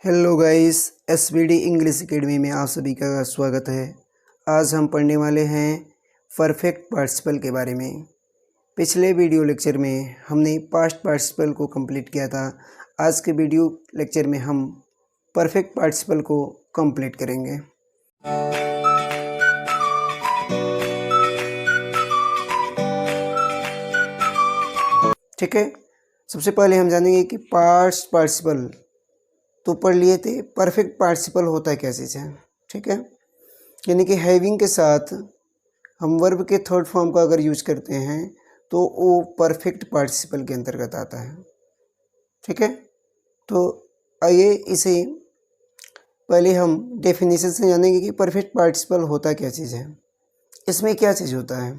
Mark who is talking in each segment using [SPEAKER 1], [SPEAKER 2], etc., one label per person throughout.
[SPEAKER 1] Hello guys, SBD English academy में आप सभी का स्वागत है। आज हम पढ़ने वाले हैं परफेक्ट पार्टिसिपल के बारे में। पिछले वीडियो लेक्चर में हमने पास्ट पार्टिसिपल को कंप्लीट किया था। आज के वीडियो लेक्चर में हम परफेक्ट पार्टिसिपल को कंप्लीट करेंगे। ठीक है, सबसे पहले हम जानेंगे कि पास्ट पार्टिसिपल तो पढ़ लिए थे। परफेक्ट पार्टिसिपल होता क्या चीज़ है। ठीक है, यानी कि हैविंग के साथ हम वर्ब के थर्ड फॉर्म का अगर यूज करते हैं तो वो परफेक्ट पार्टिसिपल के अंतर्गत आता है। ठीक है, तो आइए इसे पहले हम डेफिनेशन से जानेंगे कि परफेक्ट पार्टिसिपल होता क्या चीज़ है। इसमें क्या चीज़ होता है।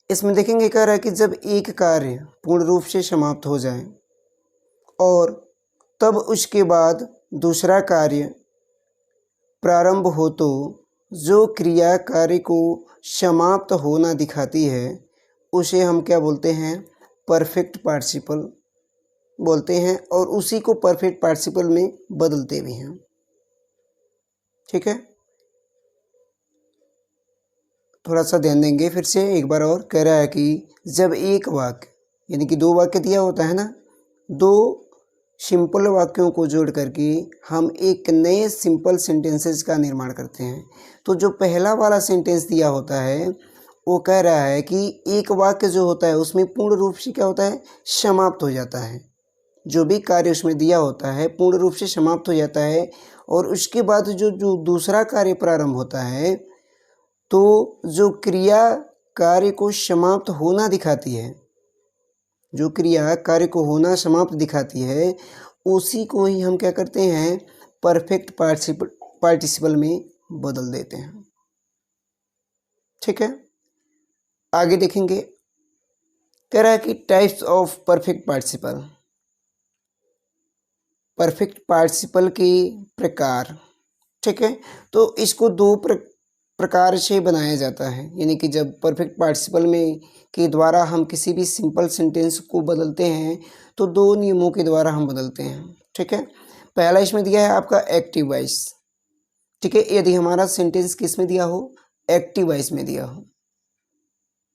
[SPEAKER 1] इसमें देखेंगे कह रहा है कि जब एक कार्य पूर्ण रूप से समाप्त हो जाए और तब उसके बाद दूसरा कार्य प्रारंभ हो तो जो क्रिया कार्य को समाप्त होना दिखाती है उसे हम क्या बोलते हैं, परफेक्ट पार्टिसिपल बोलते हैं, और उसी को परफेक्ट पार्टिसिपल में बदलते भी हैं। ठीक है, थोड़ा सा ध्यान देंगे फिर से एक बार और। कह रहा है कि जब एक वाक्य यानी कि दो वाक्य दिया होता है ना, दो सिंपल वाक्यों को जोड़ करके हम एक नए सिंपल सेंटेंसेस का निर्माण करते हैं। तो जो पहला वाला सेंटेंस दिया होता है वो कह रहा है कि एक वाक्य जो होता है उसमें पूर्ण रूप से क्या होता है, समाप्त हो जाता है। जो भी कार्य उसमें दिया होता है पूर्ण रूप से समाप्त हो जाता है, और उसके बाद जो दूसरा कार्य प्रारंभ होता है तो जो क्रिया कार्य को समाप्त होना दिखाती है, जो क्रिया कार्य को होना समाप्त दिखाती है, उसी को ही हम क्या करते हैं, परफेक्ट पार्टिसिपल में बदल देते हैं। ठीक है, आगे देखेंगे। कह रहा है कि types of perfect participle, perfect participle के प्रकार। ठीक है, तो इसको दो प्रकार से बनाया जाता है। यानी कि जब परफेक्ट पार्टिसिपल में के द्वारा हम किसी भी सिंपल सेंटेंस को बदलते हैं तो दो नियमों के द्वारा हम बदलते हैं। ठीक है, पहला इसमें दिया है आपका एक्टिव वॉइस। ठीक है, यदि हमारा सेंटेंस किस में दिया हो, एक्टिव वॉइस में दिया हो।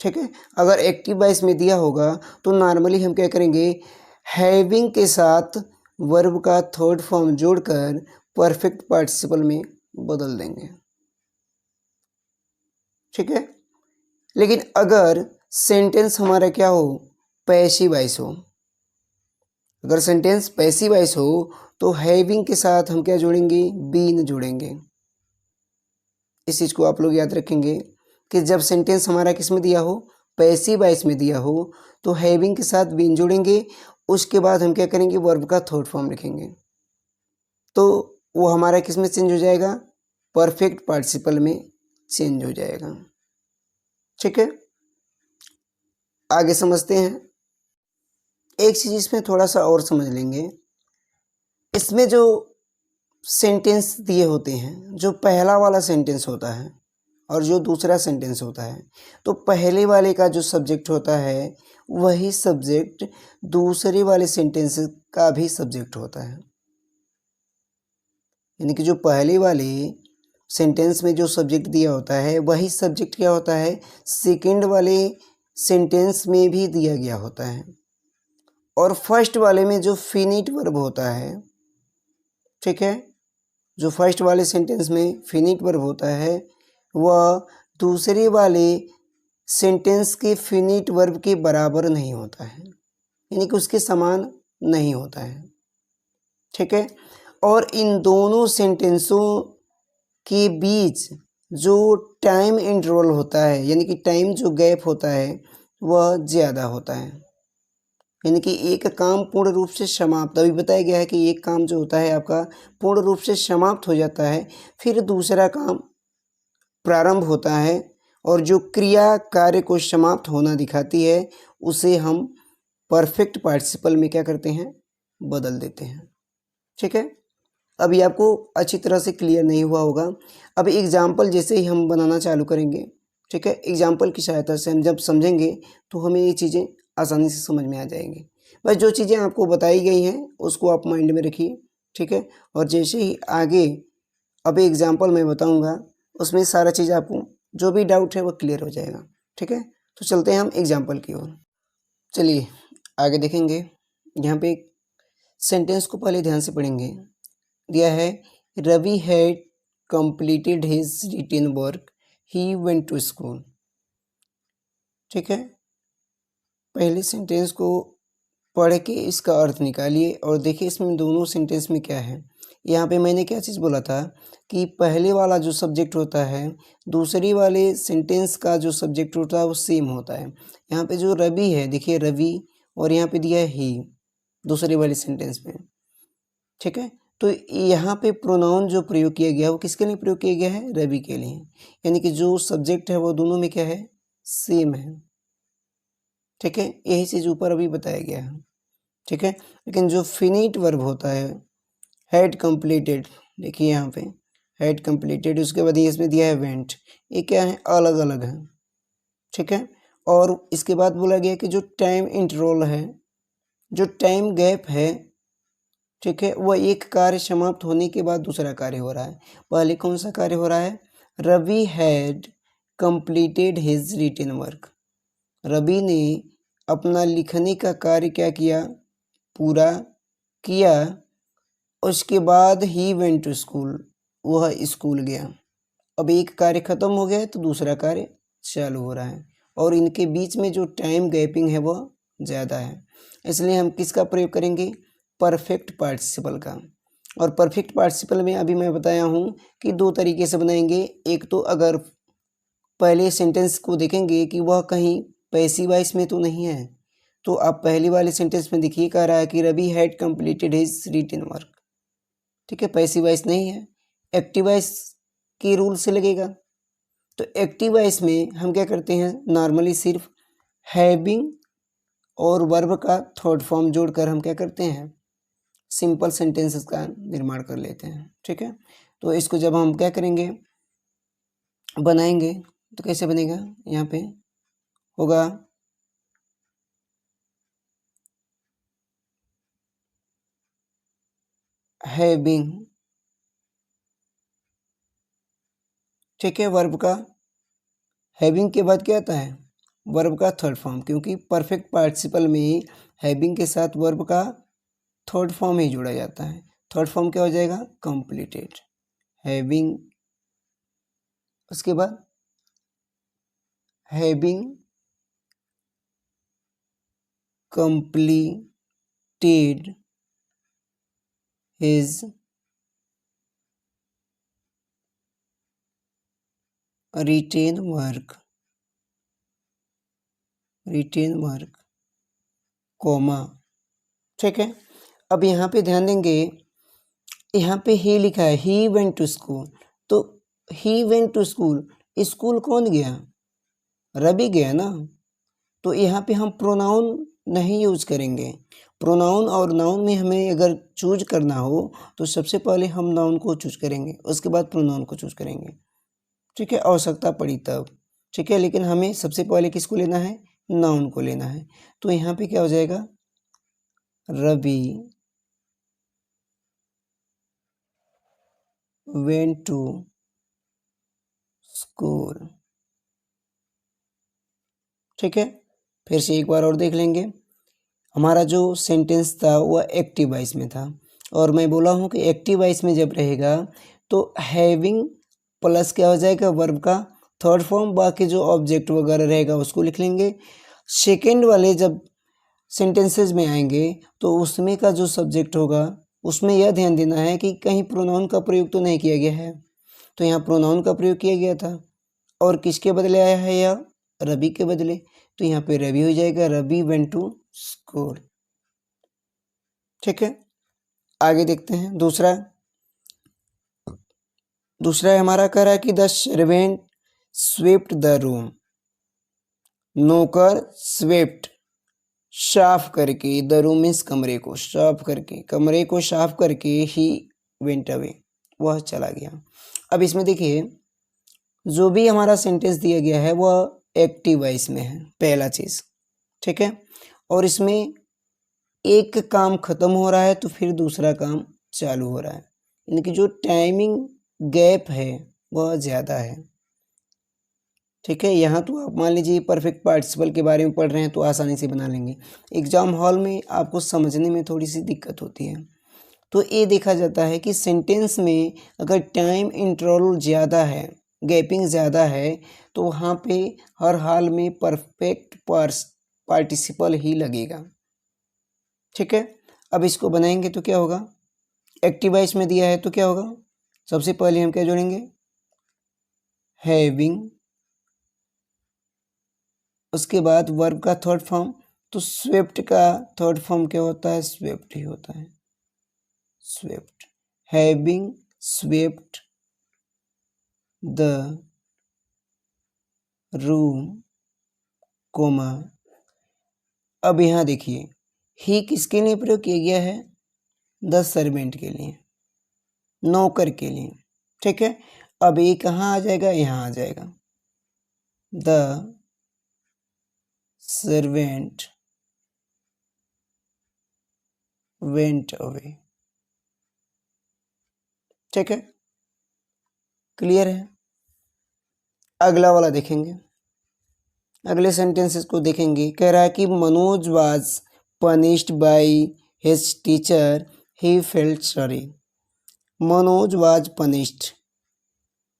[SPEAKER 1] ठीक है, अगर एक्टिव वॉइस में दिया होगा तो नॉर्मली हम क्या करेंगे, हैविंग के साथ वर्ब का थर्ड फॉर्म जोड़कर परफेक्ट पार्टिसिपल में बदल देंगे। ठीक है, लेकिन अगर सेंटेंस हमारा क्या हो, पैसिव वॉइस हो, अगर सेंटेंस पैसिव वॉइस हो तो हैविंग के साथ हम क्या जोड़ेंगे, बीन जोड़ेंगे। इस चीज़ को आप लोग याद रखेंगे कि जब सेंटेंस हमारा किस में दिया हो, पैसिव वॉइस में दिया हो, तो हैविंग के साथ बीन जोड़ेंगे। उसके बाद हम क्या करेंगे, वर्ब का थर्ड फॉर्म लिखेंगे, तो वो हमारा किस में चेंज हो जाएगा, परफेक्ट पार्टिसिपल में चेंज हो जाएगा। ठीक है, आगे समझते हैं। एक चीज़ इसमें थोड़ा सा और समझ लेंगे। इसमें जो सेंटेंस दिए होते हैं, जो पहला वाला सेंटेंस होता है और जो दूसरा सेंटेंस होता है, तो पहले वाले का जो सब्जेक्ट होता है वही सब्जेक्ट दूसरे वाले सेंटेंस का भी सब्जेक्ट होता है। यानी कि जो पहले वाले सेंटेंस में जो सब्जेक्ट दिया होता है वही सब्जेक्ट क्या होता है, सेकंड वाले सेंटेंस में भी दिया गया होता है। और फर्स्ट वाले में जो फिनिट वर्ब होता है, ठीक है, जो फर्स्ट वाले सेंटेंस में फिनिट वर्ब होता है वह दूसरे वाले सेंटेंस के फिनिट वर्ब के बराबर नहीं होता है, यानी कि उसके समान नहीं होता है। ठीक है, और इन दोनों सेंटेंसों के बीच जो टाइम इंटरवल होता है, यानी कि टाइम जो गैप होता है वह ज़्यादा होता है। यानी कि एक काम पूर्ण रूप से समाप्त, अभी बताया गया है कि एक काम जो होता है आपका पूर्ण रूप से समाप्त हो जाता है, फिर दूसरा काम प्रारंभ होता है, और जो क्रिया कार्य को समाप्त होना दिखाती है उसे हम परफेक्ट पार्टिसिपल में क्या करते हैं, बदल देते हैं। ठीक है, अभी आपको अच्छी तरह से क्लियर नहीं हुआ होगा। अब एग्जाम्पल जैसे ही हम बनाना चालू करेंगे, ठीक है, एग्जाम्पल की सहायता से हम जब समझेंगे तो हमें ये चीज़ें आसानी से समझ में आ जाएंगी। बस जो चीज़ें आपको बताई गई हैं उसको आप माइंड में रखिए, ठीक है। और जैसे ही आगे अब एग्जाम्पल मैं बताऊंगा उसमें सारा चीज़ आपको जो भी डाउट है वो क्लियर हो जाएगा, ठीक है। तो चलते हैं हम एग्जाम्पल की ओर। चलिए आगे देखेंगे। यहाँ पे एक सेंटेंस को पहले ध्यान से पढ़ेंगे। दिया है Ravi had completed his written work, he went to school. ठीक है, पहले सेंटेंस को पढ़ के इसका अर्थ निकालिए और देखिए इसमें दोनों सेंटेंस में क्या है। यहाँ पे मैंने क्या चीज़ बोला था कि पहले वाला जो सब्जेक्ट होता है दूसरी वाले सेंटेंस का जो सब्जेक्ट होता है वो सेम होता है। यहाँ पे जो रवि है, देखिए रवि, और यहाँ पे दिया है ही दूसरे वाले सेंटेंस में, ठीक है। तो यहाँ पे प्रोनाउन जो प्रयोग किया गया वो किसके लिए प्रयोग किया गया है? रवि के लिए। यानी कि जो सब्जेक्ट है वो दोनों में क्या है? सेम है, ठीक है। यही चीज़ ऊपर अभी बताया गया है, ठीक है। लेकिन जो फिनिट वर्ब होता है हैड कंप्लीटेड, देखिए यहाँ पे हैड कंप्लीटेड, उसके बाद ये इसमें दिया है वेंट, ये क्या है? अलग अलग है, ठीक है। और इसके बाद बोला गया कि जो टाइम इंटरवल है, जो टाइम गैप है, ठीक है, वह एक कार्य समाप्त होने के बाद दूसरा कार्य हो रहा है। पहले कौन सा कार्य हो रहा है? Ravi had completed his written work, Ravi ने अपना लिखने का कार्य क्या किया? पूरा किया। उसके बाद ही वेंट टू स्कूल, वह स्कूल गया। अब एक कार्य खत्म हो गया है तो दूसरा कार्य चालू हो रहा है, और इनके बीच में जो टाइम गैपिंग है वह ज़्यादा है, इसलिए हम किसका प्रयोग करेंगे? परफेक्ट पार्टिसिपल का। और परफेक्ट पार्टिसिपल में अभी मैं बताया हूँ कि दो तरीके से बनाएंगे। एक तो अगर पहले सेंटेंस को देखेंगे कि वह कहीं पैसिव वॉइस में तो नहीं है, तो आप पहली वाले सेंटेंस में देखिए कह रहा है कि Ravi had completed his written work, ठीक है, पैसिव वॉइस नहीं है, एक्टिव वॉइस के रूल से लगेगा। तो एक्टिव वॉइस में हम क्या करते हैं? नॉर्मली सिर्फ हैविंग और वर्ब का थर्ड फॉर्म जोड़कर हम क्या करते हैं? सिंपल सेंटेंसेस का निर्माण कर लेते हैं, ठीक है। तो इसको जब हम क्या करेंगे? बनाएंगे तो कैसे बनेगा? यहाँ पे होगा हैविंग, ठीक है, वर्ब का हैविंग के बाद क्या आता है? वर्ब का थर्ड फॉर्म, क्योंकि परफेक्ट पार्टिसिपल में हैविंग के साथ वर्ब का थर्ड फॉर्म ही जोड़ा जाता है। थर्ड फॉर्म क्या हो जाएगा? कंप्लीटेड, हैविंग, उसके बाद having completed his written work comma, ठीक है। अब यहाँ पे ध्यान देंगे, यहाँ पे ही लिखा है ही वेंट टू स्कूल, तो he went to school, school कौन गया? रवि गया ना। तो यहाँ पे हम प्रोनाउन नहीं यूज करेंगे। प्रोनाउन और नाउन में हमें अगर चूज करना हो तो सबसे पहले हम नाउन को चूज करेंगे, उसके बाद प्रोनाउन को चूज करेंगे, ठीक है, आवश्यकता पड़ी तब, ठीक है। लेकिन हमें सबसे पहले किसको लेना है? नाउन को लेना है। तो यहाँ पे क्या हो जाएगा? रवि वेंट टू स्कूल, ठीक है। फिर से एक बार और देख लेंगे। हमारा जो सेंटेंस था वह एक्टिव वॉइस में था, और मैं बोला हूँ कि एक्टिव वॉइस में जब रहेगा तो हैविंग प्लस क्या हो जाएगा? वर्ब का थर्ड फॉर्म, बाकी जो ऑब्जेक्ट वगैरह रहेगा उसको लिख लेंगे। सेकेंड वाले जब सेंटेंसेस में आएंगे तो उसमें का जो सब्जेक्ट होगा उसमें यह ध्यान देना है कि कहीं प्रोनाउन का प्रयोग तो नहीं किया गया है। तो यहाँ प्रोनाउन का प्रयोग किया गया था, और किसके बदले आया है? यह रवि के बदले, तो यहाँ पे रवि हो जाएगा, रवि वेंट टू स्कूल, ठीक है। आगे देखते हैं दूसरा हमारा कह रहा है कि the servant swept the room, नौकर स्वेप्ट साफ करके, द रूम मीन्स कमरे को साफ करके, कमरे को साफ करके ही वेंट अवे, वह चला गया। अब इसमें देखिए जो भी हमारा सेंटेंस दिया गया है वह एक्टिव वॉइस में है, पहला चीज, ठीक है। और इसमें एक काम खत्म हो रहा है तो फिर दूसरा काम चालू हो रहा है, यानी कि जो टाइमिंग गैप है वह ज़्यादा है। ठीक है, यहाँ तो आप मान लीजिए परफेक्ट पार्टिसिपल के बारे में पढ़ रहे हैं तो आसानी से बना लेंगे। एग्जाम हॉल में आपको समझने में थोड़ी सी दिक्कत होती है। तो ये देखा जाता है कि सेंटेंस में अगर टाइम इंटरवल ज़्यादा है, गैपिंग ज़्यादा है, तो वहाँ पे हर हाल में परफेक्ट पार्टिसिपल ही लगेगा। ठीक है, अब इसको बनाएंगे तो क्या होगा, एक्टिव वॉइस में दिया है तो क्या होगा, सबसे पहले हम क्या जोड़ेंगे, हैविंग, उसके बाद वर्ब का थर्ड फॉर्म, तो स्वेप्ट का थर्ड फॉर्म क्या होता है, स्वेप्ट ही होता है, swept, having swept the room, comma. अब यहाँ देखिए ही किसके लिए प्रयोग किया गया है, द सर्वेंट के लिए, नौकर के लिए। ठीक है, अब ये कहाँ आ जाएगा, यहाँ आ जाएगा, द सर्वेंट वेंट अवे। ठीक है, क्लियर है। अगला वाला देखेंगे, अगले सेंटेंसेस को देखेंगे। कह रहा है कि Manoj was punished by his teacher, he felt sorry. Manoj was punished,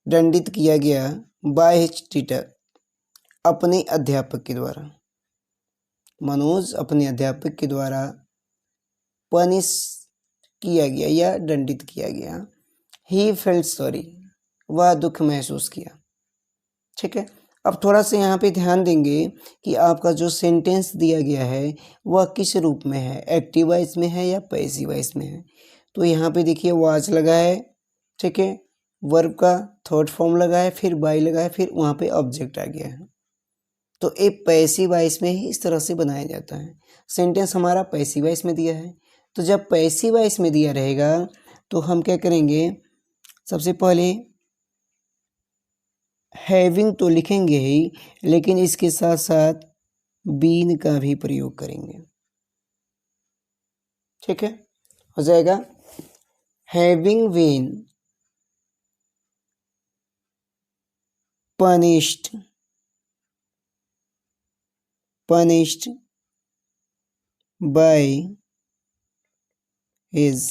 [SPEAKER 1] दंडित किया गया, बाय हिज टीचर, अपने अध्यापक के द्वारा। मनोज अपने अध्यापक के द्वारा पनिश किया गया या दंडित किया गया। ही फेल्ट सॉरी, वह दुख महसूस किया। ठीक है, अब थोड़ा सा यहाँ पे ध्यान देंगे कि आपका जो सेंटेंस दिया गया है वह किस रूप में है, एक्टिव वॉइस में है या पैसिव वॉइस में है। तो यहाँ पे देखिए वाज लगा है, ठीक है, वर्ब का थर्ड फॉर्म लगा है, फिर बाई लगा है, फिर वहाँ पे ऑब्जेक्ट आ गया है। तो एक पैसिव वॉइस में ही इस तरह से बनाया जाता है। सेंटेंस हमारा पैसिव वॉइस में दिया है, तो जब पैसिव वॉइस में दिया रहेगा तो हम क्या करेंगे, सबसे पहले हैविंग तो लिखेंगे ही, लेकिन इसके साथ साथ बीन का भी प्रयोग करेंगे। ठीक है, हो जाएगा having been punished by his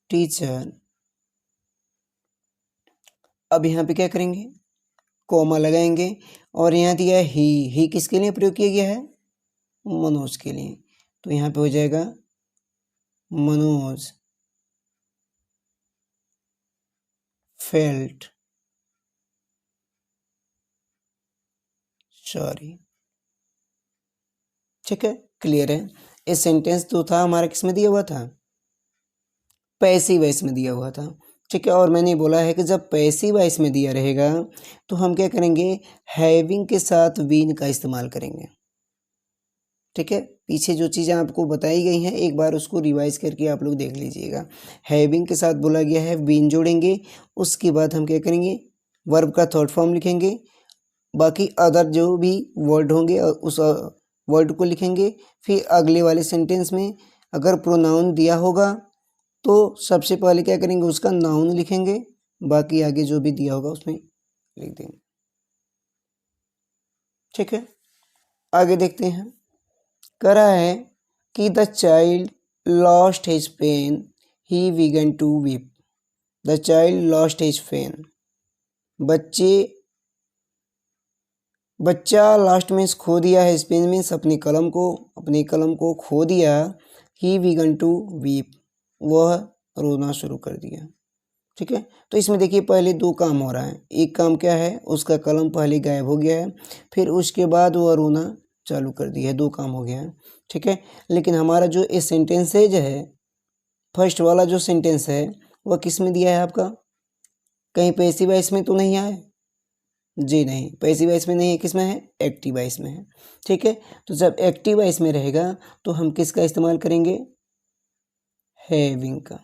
[SPEAKER 1] teacher। अब यहाँ पे क्या करेंगे, कोमा लगाएंगे, और यहाँ दिया है ही किसके लिए प्रयोग किया गया है, मनोज के लिए। तो यहाँ पे हो जाएगा मनोज फेल्ट सॉरी। ठीक है, क्लियर है। ये सेंटेंस तो था हमारा किस में दिया हुआ था, पैसिव वॉइस में दिया हुआ था। ठीक है, और मैंने बोला है कि जब पैसिव वॉइस में दिया रहेगा तो हम क्या करेंगे, हैविंग के साथ बीन का इस्तेमाल करेंगे। ठीक है, पीछे जो चीज़ें आपको बताई गई हैं एक बार उसको रिवाइज करके आप लोग देख लीजिएगा। हैविंग के साथ बोला गया है, बीन जोड़ेंगे, उसके बाद हम क्या करेंगे, वर्ब का थर्ड फॉर्म लिखेंगे, बाकी अदर जो भी वर्ड होंगे उस वर्ड को लिखेंगे। फिर अगले वाले सेंटेंस में अगर प्रोनाउन दिया होगा तो सबसे पहले क्या करेंगे, उसका नाउन लिखेंगे, बाकी आगे जो भी दिया होगा उसमें लिख देंगे। ठीक है, आगे देखते हैं। कह रहा है कि the child lost his pen, he began to weep. The child lost his pen, बच्चा लास्ट मीन्स खो दिया है, पेन मीन्स अपनी कलम को खो दिया। ही बिगन टू वीप, वह रोना शुरू कर दिया। ठीक है, तो इसमें देखिए पहले दो काम हो रहा है। एक काम क्या है, उसका कलम पहले गायब हो गया है, फिर उसके बाद वह रोना चालू कर दिया है, दो काम हो गया है। ठीक है, लेकिन हमारा जो ये सेंटेंसेज है, फर्स्ट वाला जो सेंटेंस है वह किस में दिया है आपका, कहीं पैसिव वॉइस में तो नहीं आया, जी नहीं, पैसिव वॉइस में नहीं है, किस में है, एक्टिव वॉइस में है। ठीक है, तो जब एक्टिव वॉइस में रहेगा तो हम किसका इस्तेमाल करेंगे, हैविंग का।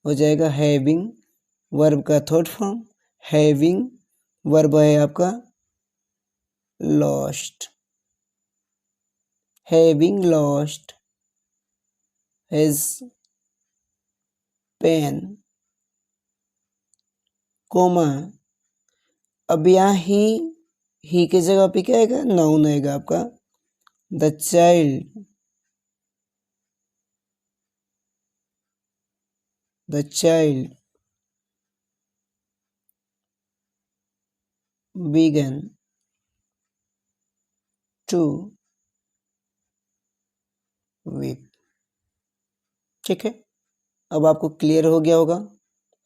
[SPEAKER 1] हो जाएगा हैविंग, वर्ब का थर्ड फॉर्म, हैविंग, वर्ब है आपका lost, having lost has pen, comma, अब यहाँ ही की जगह पे क्या आएगा, नाउन आएगा आपका, the child began to weep। ठीक है, अब आपको क्लियर हो गया होगा।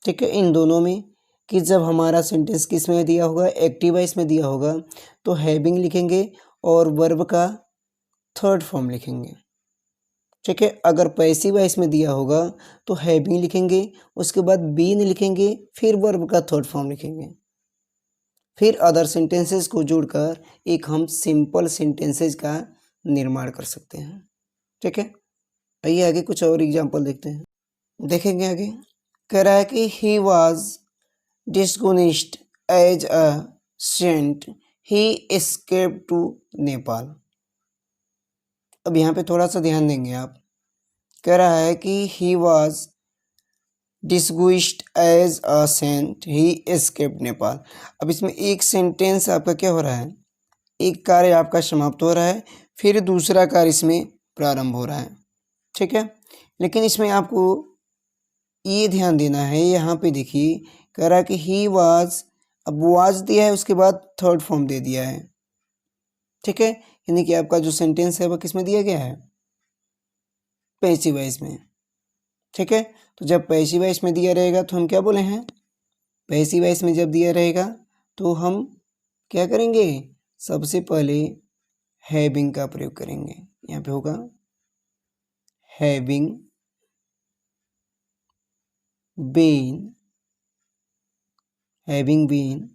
[SPEAKER 1] ठीक है, इन दोनों में कि जब हमारा सेंटेंस किस में दिया होगा, एक्टिव वॉइस में दिया होगा तो हैविंग लिखेंगे और वर्ब का थर्ड फॉर्म लिखेंगे। ठीक है, अगर पैसिव वॉइस में दिया होगा तो हैविंग लिखेंगे, उसके बाद बीन लिखेंगे, फिर वर्ब का थर्ड फॉर्म लिखेंगे, फिर अदर सेंटेंसेस को जोड़कर एक हम सिंपल सेंटेंसेस का निर्माण कर सकते हैं। ठीक है, आइए आगे कुछ और एग्जांपल देखते हैं। देखेंगे आगे, कह रहा है कि he was disguised as a saint, he escaped to Nepal. अब यहाँ पे थोड़ा सा ध्यान देंगे आप। कह रहा है कि he was disguised as a saint, he escaped Nepal. अब इसमें एक सेंटेंस आपका क्या हो रहा है, एक कार्य आपका समाप्त हो रहा है, फिर दूसरा कार्य इसमें प्रारंभ हो रहा है। ठीक है, लेकिन इसमें आपको ये ध्यान देना है, यहाँ पे देखिए कह रहा है कि ही वाज, अब वाज दिया है, उसके बाद थर्ड फॉर्म दे दिया है। ठीक है, यानी कि आपका जो सेंटेंस है वह किस में दिया गया है, पैसिव वॉइस में। ठीक है, तो जब पैसिव वॉइस में दिया रहेगा तो हम क्या बोले हैं, पैसिव वॉइस में जब दिया रहेगा तो हम क्या करेंगे, सबसे पहले हैविंग का प्रयोग करेंगे। यहाँ पे होगा having been, having been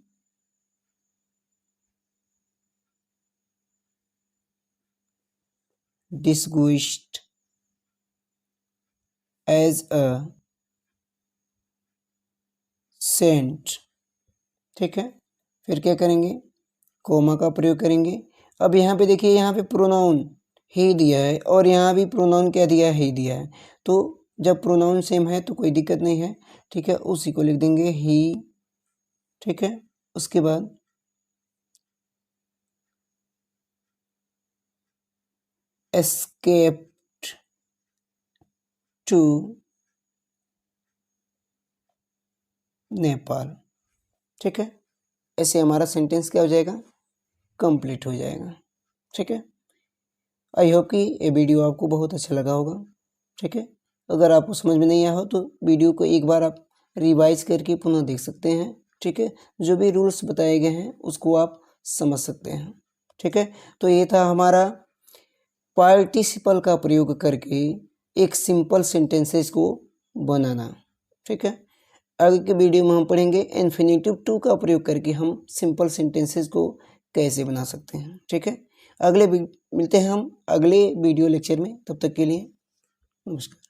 [SPEAKER 1] disguised as a saint। ठीक है, फिर क्या करेंगे, कोमा का प्रयोग करेंगे। अब यहाँ पे देखिए, यहाँ पे प्रोनाउन ही दिया है और यहाँ भी प्रोनाउन क्या दिया है, ही दिया है। तो जब प्रोनाउन सेम है तो कोई दिक्कत नहीं है। ठीक है, उसी को लिख देंगे ही। ठीक है, उसके बाद escaped to नेपाल। ठीक है, ऐसे हमारा सेंटेंस क्या हो जाएगा, कंप्लीट हो जाएगा। ठीक है, आई होप कि ये वीडियो आपको बहुत अच्छा लगा होगा। ठीक है, अगर आपको समझ में नहीं आया हो तो वीडियो को एक बार आप रिवाइज करके पुनः देख सकते हैं। ठीक है, जो भी रूल्स बताए गए हैं उसको आप समझ सकते हैं। ठीक है, तो ये था हमारा पार्टिसिपल का प्रयोग करके एक सिंपल सेंटेंसेस को बनाना। ठीक है, आगे के वीडियो में हम पढ़ेंगे इन्फिनेटिव टू का प्रयोग करके हम सिंपल सेंटेंसेस को कैसे बना सकते हैं। ठीक है, मिलते हैं हम अगले वीडियो लेक्चर में, तब तक के लिए नमस्कार।